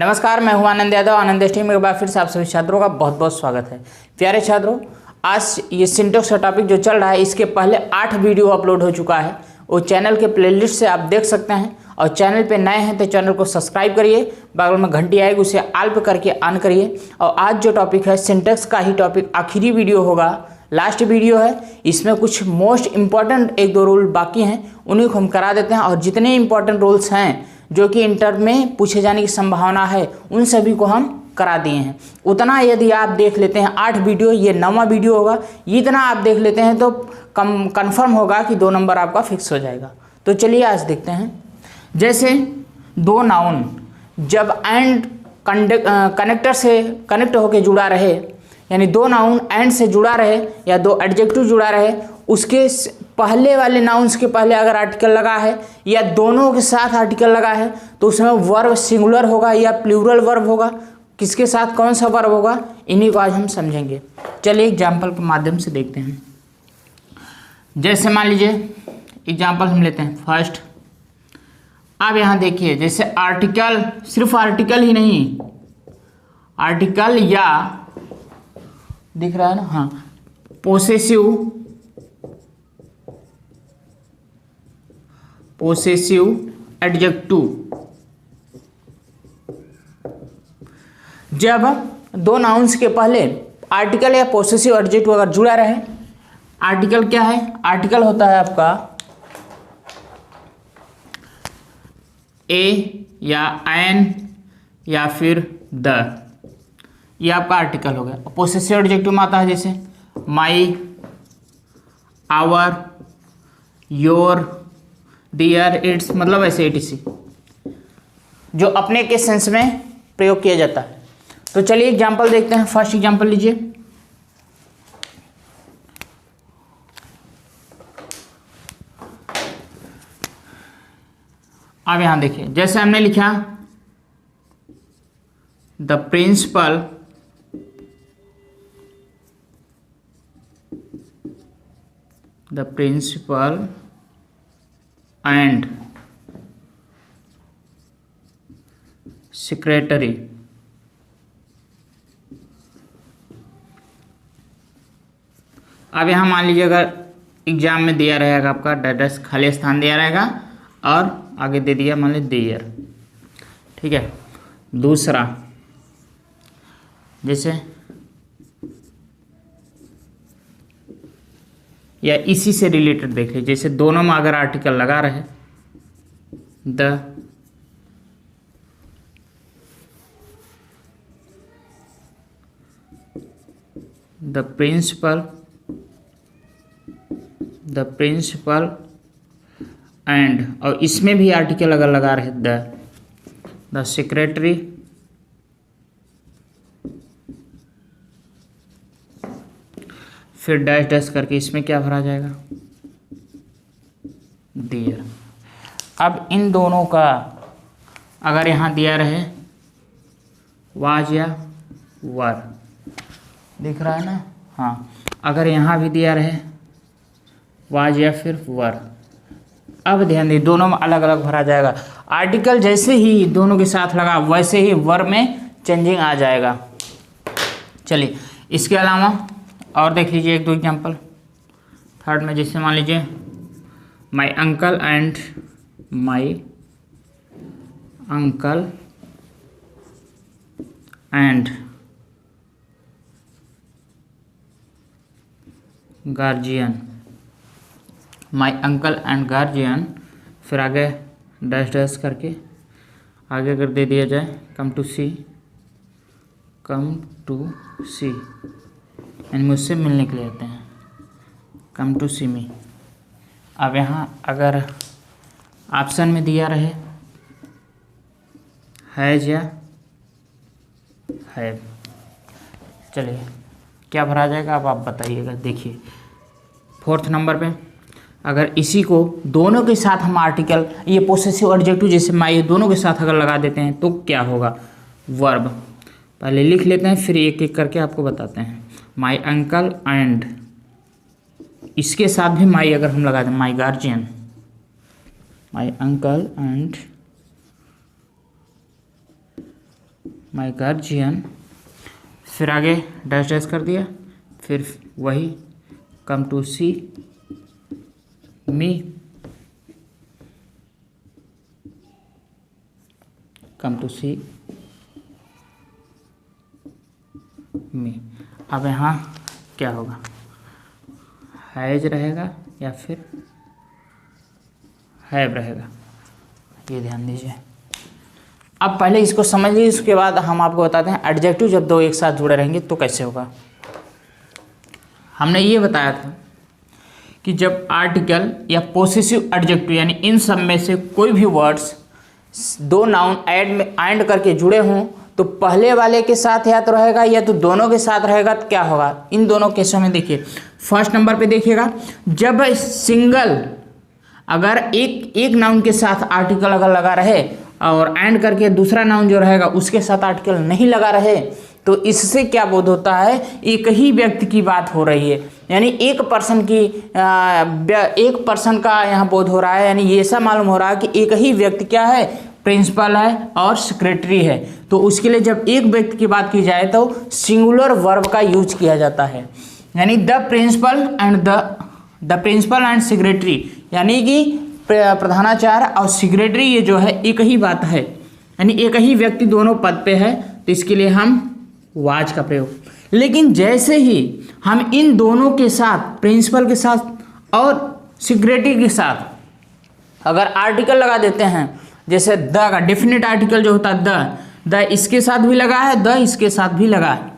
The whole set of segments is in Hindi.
नमस्कार, मैं हूं आनंद यादव। आनंद टीम में एक बार फिर से आप सभी छात्रों का बहुत बहुत स्वागत है। प्यारे छात्रों, आज ये सिंटैक्स का टॉपिक जो चल रहा है, इसके पहले 8 वीडियो अपलोड हो चुका है। वो चैनल के प्लेलिस्ट से आप देख सकते हैं। और चैनल पे नए हैं तो चैनल को सब्सक्राइब करिए, बगल में घंटी आएगी उसे ऑल पे करके ऑन करिए। और आज जो टॉपिक है सिंटैक्स का ही टॉपिक आखिरी वीडियो होगा, लास्ट वीडियो है। इसमें कुछ मोस्ट इंपॉर्टेंट 1-2 रूल बाकी हैं, उन्हीं को हम करा देते हैं। और जितने इंपॉर्टेंट रूल्स हैं जो कि इंटर में पूछे जाने की संभावना है, उन सभी को हम करा दिए हैं। उतना यदि आप देख लेते हैं, 8 वीडियो, ये 9वां वीडियो होगा, इतना आप देख लेते हैं तो कंफर्म होगा कि 2 नंबर आपका फिक्स हो जाएगा। तो चलिए आज देखते हैं। जैसे 2 नाउन जब एंड कनेक्टर से कनेक्ट होकर जुड़ा रहे, यानी 2 नाउन एंड से जुड़ा रहे या 2 एडजेक्टिव जुड़ा रहे, उसके पहले वाले नाउन्स के पहले अगर आर्टिकल लगा है या दोनों के साथ आर्टिकल लगा है, तो उसमें वर्ब सिंगुलर होगा या प्लूरल वर्ब होगा, किसके साथ कौन सा वर्ब होगा, इन्हीं को आज हम समझेंगे। चलिए एग्जाम्पल के माध्यम से देखते हैं। जैसे मान लीजिए एग्जाम्पल हम लेते हैं फर्स्ट। अब यहाँ देखिए, जैसे आर्टिकल, सिर्फ आर्टिकल ही नहीं, आर्टिकल या दिख रहा है ना, हाँ, पोसेसिव एडजेक्टिव। जब 2 नाउन्स के पहले आर्टिकल या पोसेसिव एडजेक्टिव अगर जुड़ा रहे, आर्टिकल क्या है? आर्टिकल होता है आपका ए या एन या फिर द, ये आपका आर्टिकल हो गया। पोसेसिव एडजेक्टिव में आता है जैसे माई, आवर, योर, डियर, इट्स, मतलब ऐसे etc, जो अपने के सेंस में प्रयोग किया जाता है। तो चलिए एग्जाम्पल देखते हैं। फर्स्ट एग्जाम्पल लीजिए। अब यहां देखिए, जैसे हमने लिखा द प्रिंसिपल एंड सेक्रेटरी। अब यहाँ मान लीजिए अगर एग्जाम में दिया रहेगा आपका डैश खाली स्थान दिया रहेगा और आगे दे दिया मान लीजिए देयर, ठीक है। दूसरा, जैसे या इसी से रिलेटेड देख लीजिए, जैसे दोनों में अगर आर्टिकल लगा रहे, द प्रिंसिपल एंड, और इसमें भी आर्टिकल अगर लगा रहे द सेक्रेटरी, फिर डैश डैश करके इसमें क्या भरा जाएगा? देयर। अब इन दोनों का अगर यहाँ दिया रहे वाज या वर, दिख रहा है ना, हाँ, अगर यहाँ भी दिया रहे वाज या फिर वर, अब ध्यान दीजिए दोनों में अलग अलग भरा जाएगा। आर्टिकल जैसे ही दोनों के साथ लगा वैसे ही वर्ब में चेंजिंग आ जाएगा। चलिए इसके अलावा और देख लीजिए 1-2 एग्जाम्पल। थर्ड में जैसे मान लीजिए माई uncle and guardian, my uncle and guardian, फिर आगे डैश डैश करके आगे अगर दे दिया जाए कम टू सी, यानी मुझसे मिलने के लिए आते हैं, कम टू सी मी। अब यहाँ अगर ऑप्शन में दिया रहे हैज या हैव, चलिए क्या भरा जाएगा अब आप बताइएगा। देखिए 4th नंबर पे अगर इसी को दोनों के साथ हम आर्टिकल, ये पोसेसिव एडजेक्टिव जैसे माई, दोनों के साथ अगर लगा देते हैं तो क्या होगा? वर्ब। पहले लिख लेते हैं फिर एक एक करके आपको बताते हैं। माई अंकल एंड, इसके साथ भी माई अगर हम लगा दें, my guardian, my uncle and my guardian, फिर आगे डैश डैश कर दिया, फिर वही कम to see me, come to see मी। अब यहाँ क्या होगा, हैज रहेगा या फिर हैव रहेगा, ये ध्यान दीजिए। अब पहले इसको समझ लीजिए, उसके बाद हम आपको बताते हैं एडजेक्टिव जब दो एक साथ जुड़े रहेंगे तो कैसे होगा। हमने ये बताया था कि जब आर्टिकल या पोसेसिव एडजेक्टिव यानी इन सब में से कोई भी वर्ड्स दो नाउन ऐड करके जुड़े हों तो पहले वाले के साथ या तो रहेगा या तो दोनों के साथ रहेगा, तो क्या होगा इन दोनों केसों में। देखिए फर्स्ट नंबर पे देखिएगा, जब सिंगल अगर एक नाउन के साथ आर्टिकल अगर लगा रहे और एंड करके दूसरा नाउन जो रहेगा उसके साथ आर्टिकल नहीं लगा रहे तो इससे क्या बोध होता है, एक ही व्यक्ति की बात हो रही है, यानी एक पर्सन का यहाँ बोध हो रहा है। यानी ये ऐसा मालूम हो रहा है कि एक ही व्यक्ति क्या है, प्रिंसिपल है और सेक्रेटरी है। तो उसके लिए जब एक व्यक्ति की बात की जाए तो सिंगुलर वर्ब का यूज किया जाता है, यानी द प्रिंसिपल एंड सेक्रेटरी, यानी कि प्रधानाचार्य और सेक्रेटरी ये जो है एक ही बात है, यानी एक ही व्यक्ति दोनों पद पे है, तो इसके लिए हम वाज का प्रयोग। लेकिन जैसे ही हम इन दोनों के साथ, प्रिंसिपल के साथ और सेक्रेटरी के साथ अगर आर्टिकल लगा देते हैं, जैसे द का डेफिनेट आर्टिकल जो होता है द इसके साथ भी लगा है, द इसके साथ भी लगा है,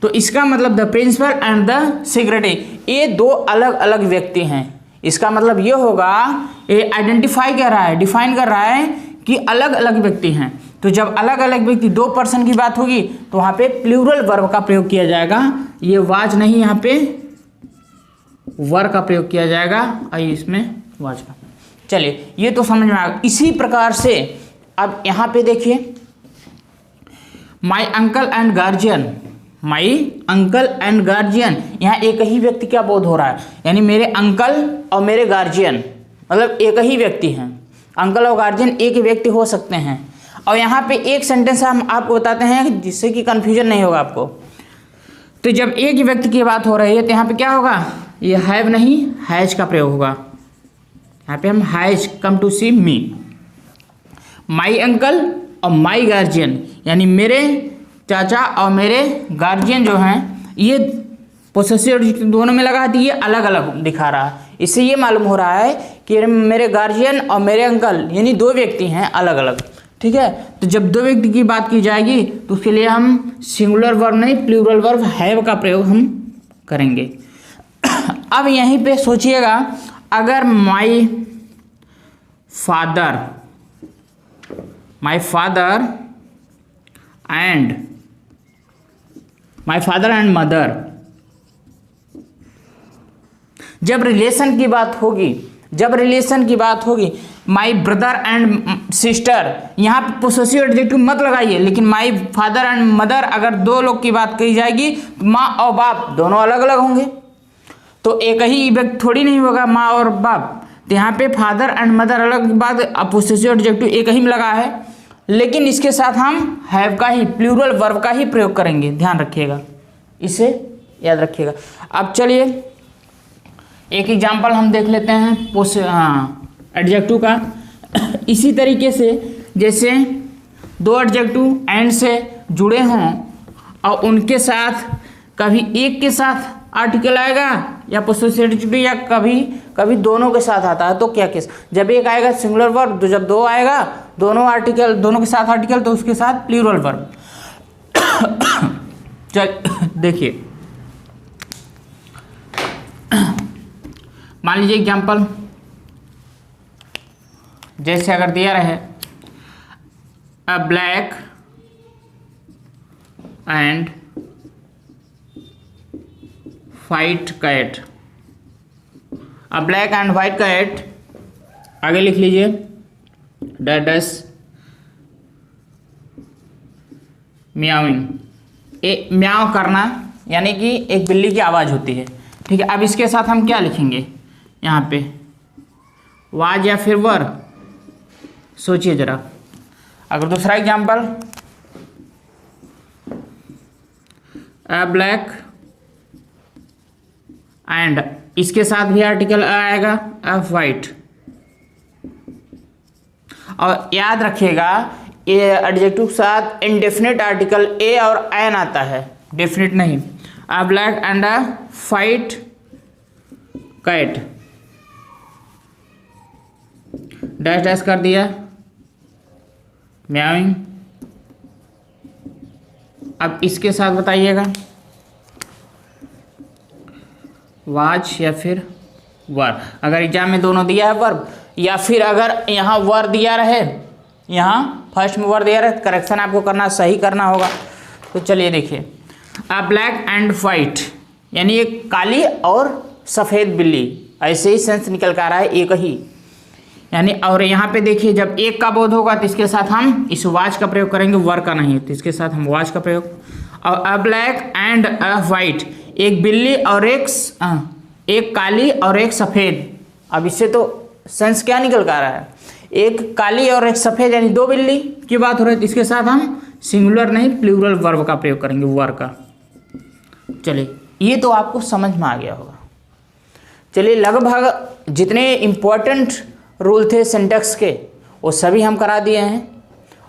तो इसका मतलब the principal and the secretary ये दो अलग अलग व्यक्ति हैं। इसका मतलब ये होगा, ये आइडेंटिफाई कर रहा है, डिफाइन कर रहा है कि अलग अलग व्यक्ति हैं। तो जब अलग अलग व्यक्ति दो पर्सन की बात होगी तो वहाँ पे प्लूरल वर्ब का प्रयोग किया जाएगा, ये वाज नहीं, यहाँ पे वर का प्रयोग किया जाएगा और इसमें वाज का। चलिए ये तो समझ में आ गया। इसी प्रकार से अब यहाँ पे देखिए माई uncle and guardian, my uncle and guardian, यहाँ एक ही व्यक्ति क्या बोध हो रहा है, यानी मेरे अंकल और मेरे गार्जियन मतलब एक ही व्यक्ति हैं। अंकल और गार्जियन एक ही व्यक्ति हो सकते हैं। और यहाँ पे एक सेंटेंस हम आपको बताते हैं जिससे कि कंफ्यूजन नहीं होगा आपको। तो जब एक ही व्यक्ति की बात हो रही है तो यहाँ पे क्या होगा, ये हैव नहीं हैज का प्रयोग होगा। यहाँ पे हम has come to see me, my uncle और माई गार्जियन, यानी मेरे चाचा और मेरे गार्जियन जो हैं, ये पोसेसिव दोनों में लगा दी, ये अलग अलग दिखा रहा है। इससे ये मालूम हो रहा है कि मेरे गार्जियन और मेरे अंकल यानी दो व्यक्ति हैं अलग अलग, ठीक है। तो जब दो व्यक्ति की बात की जाएगी तो उसके लिए हम सिंगुलर वर्ब नहीं प्लूरल वर्ब हैव का प्रयोग हम करेंगे। अब यहीं पे सोचिएगा, अगर माई फादर एंड मदर, जब रिलेशन की बात होगी, माई ब्रदर एंड सिस्टर, यहाँ पे पोसेसिव एडजेक्टिव मत लगाइए, लेकिन माई फादर एंड मदर अगर दो लोग की बात कही जाएगी तो माँ और बाप दोनों अलग अलग होंगे, तो एक ही व्यक्ति थोड़ी नहीं होगा माँ और बाप। तो यहाँ पे फादर एंड मदर अलग बात, पोसेसिव एडजेक्टिव एक ही में लगा है, लेकिन इसके साथ हम हैव का ही प्लूरल वर्ब का ही प्रयोग करेंगे, ध्यान रखिएगा, इसे याद रखिएगा। अब चलिए एक एग्जाम्पल हम देख लेते हैं एडजेक्टिव का। इसी तरीके से जैसे दो एडजेक्टिव एंड से जुड़े हों और उनके साथ कभी एक के साथ आर्टिकल आएगा या पोसेसिव एडजेक्टिव, या कभी दोनों के साथ आता है, तो क्या केस, जब एक आएगा सिंगुलर वर्ब, तो जब दो आएगा दोनों के साथ आर्टिकल, तो उसके साथ प्लूरल वर्ब। चल देखिए, मान लीजिए एग्जाम्पल जैसे अगर दिया रहे a black and white cat, a black and white cat, आगे लिख लीजिए डैश म्याउइंग, म्याव करना यानी कि एक बिल्ली की आवाज़ होती है, ठीक है। अब इसके साथ हम क्या लिखेंगे यहाँ पे, वाज या फिर वर, सोचिए जरा। अगर दूसरा एग्जाम्पल अ ब्लैक एंड इसके साथ भी आर्टिकल आएगा अ वाइट। और याद रखिएगा ये एडजेक्टिव के साथ इंडेफिनिट आर्टिकल ए और एन आता है, डेफिनिट नहीं। A black and a white cat, dash dash कर दिया, म्याउइंग। अब इसके साथ बताइएगा वाच या फिर वर। अगर एग्जाम में दोनों दिया है वर्ब, या फिर अगर यहाँ वर दिया रहे, यहाँ फर्स्ट में वर दिया रहे, करेक्शन आपको करना, सही करना होगा। तो चलिए देखिए, अ ब्लैक एंड वाइट यानी एक काली और सफ़ेद बिल्ली, ऐसे ही सेंस निकल कर आ रहा है एक ही यानी। और यहाँ पे देखिए जब एक का बोध होगा तो इसके साथ हम इस वाच का प्रयोग करेंगे, वर का नहीं, तो इसके साथ हम वाच का प्रयोग। और अ ब्लैक एंड अ वाइट, एक बिल्ली और एक काली और एक सफ़ेद। अब इससे तो सेंस क्या निकल कर आ रहा है, एक काली और एक सफ़ेद यानी दो बिल्ली की बात हो रही है। तो इसके साथ हम सिंगुलर नहीं प्लूरल वर्ब का प्रयोग करेंगे, वर का। चलिए ये तो आपको समझ में आ गया होगा। चलिए लगभग जितने इम्पोर्टेंट रूल थे सिंटैक्स के वो सभी हम करा दिए हैं।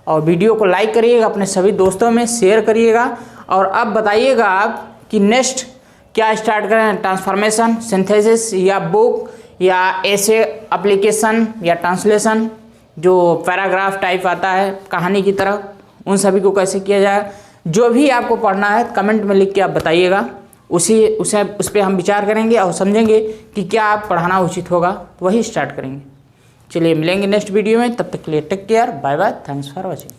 और वीडियो को लाइक करिएगा, अपने सभी दोस्तों में शेयर करिएगा। और अब बताइएगा आप कि नेक्स्ट क्या स्टार्ट करें, ट्रांसफॉर्मेशन, सिंथेसिस या बुक या ऐसे एप्लीकेशन या ट्रांसलेशन जो पैराग्राफ टाइप आता है कहानी की तरह, उन सभी को कैसे किया जाए। जो भी आपको पढ़ना है कमेंट में लिख के आप बताइएगा, उस पर हम विचार करेंगे और समझेंगे कि क्या आप पढ़ाना उचित होगा, तो वही स्टार्ट करेंगे। चलिए मिलेंगे नेक्स्ट वीडियो में, तब तक के लिए take care, bye bye, thanks for watching.